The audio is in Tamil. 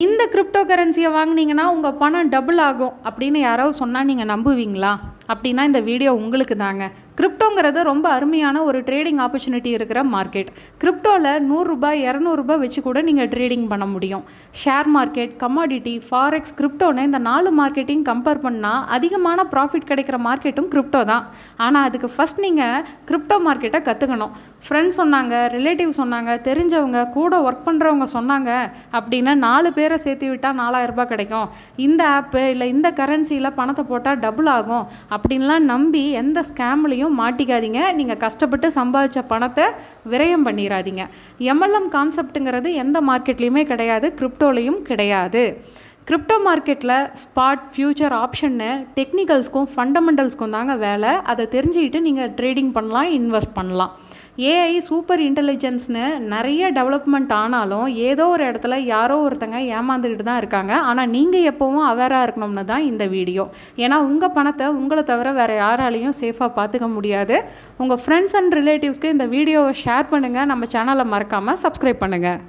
இந்த கிரிப்டோ கரன்சியை வாங்குனீங்கன்னா உங்கள் பணம் டபுள் ஆகும் அப்படின்னு யாராவது சொன்னால் நீங்கள் நம்புவீங்களா? அப்படின்னா இந்த வீடியோ உங்களுக்கு தாங்க. கிரிப்டோங்கிறது ரொம்ப அருமையான ஒரு ட்ரேடிங் ஆப்பர்ச்சுனிட்டி இருக்கிற மார்க்கெட். கிரிப்டோவில் ₹100 ₹200 வச்சு கூட நீங்கள் ட்ரேடிங் பண்ண முடியும். ஷேர் மார்க்கெட், கமாடிட்டி, ஃபாரெக்ஸ், கிரிப்டோன்னு இந்த 4 மார்க்கெட்டையும் கம்பேர் பண்ணால் அதிகமான ப்ராஃபிட் கிடைக்கிற மார்க்கெட்டும் கிரிப்டோ தான். ஆனால் அதுக்கு ஃபஸ்ட் நீங்கள் கிரிப்டோ மார்க்கெட்டை கற்றுக்கணும். ஃப்ரெண்ட்ஸ் சொன்னாங்க, ரிலேட்டிவ் சொன்னாங்க, தெரிஞ்சவங்க, கூட ஒர்க் பண்ணுறவங்க சொன்னாங்க அப்படின்னு 4 பேரை சேர்த்து விட்டால் ₹4000 கிடைக்கும், இந்த ஆப்பு இல்லை இந்த கரன்சியில் பணத்தை போட்டால் டபுள் ஆகும் அப்படின்லாம் நம்பி எந்த ஸ்கேம்லையும் மாட்டிக்காதீங்க. நீங்கள் கஷ்டப்பட்டு சம்பாதிச்ச பணத்தை விரயம் பண்ணிடாதீங்க. MLM கான்செப்ட்டுங்கிறது எந்த மார்க்கெட்லேயுமே கிடையாது, கிரிப்டோலையும் கிடையாது. கிரிப்டோ மார்க்கெட்டில் ஸ்பாட், ஃபியூச்சர், ஆப்ஷன்னு டெக்னிக்கல்ஸ்க்கும் ஃபண்டமெண்டல்ஸ்க்கும் தாங்க வேலை. அதை தெரிஞ்சுக்கிட்டு நீங்கள் ட்ரேடிங் பண்ணலாம், இன்வெஸ்ட் பண்ணலாம். ஏஐ சூப்பர் இன்டெலிஜென்ஸ்னு நிறைய டெவலப்மெண்ட் ஆனாலும் ஏதோ ஒரு இடத்துல யாரோ ஒருத்தங்க ஏமாந்துக்கிட்டு தான் இருக்காங்க. ஆனால் நீங்கள் எப்போவும் அவேராக இருக்கணும்னு தான் இந்த வீடியோ. ஏன்னா உங்கள் பணத்தை உங்களை தவிர வேறு யாராலையும் சேஃபாக பார்த்துக்க முடியாது. உங்கள் ஃப்ரெண்ட்ஸ் அண்ட் ரிலேட்டிவ்ஸ்க்கு இந்த வீடியோவை ஷேர் பண்ணுங்கள். நம்ம சேனலை மறக்காமல் சப்ஸ்கிரைப் பண்ணுங்கள்.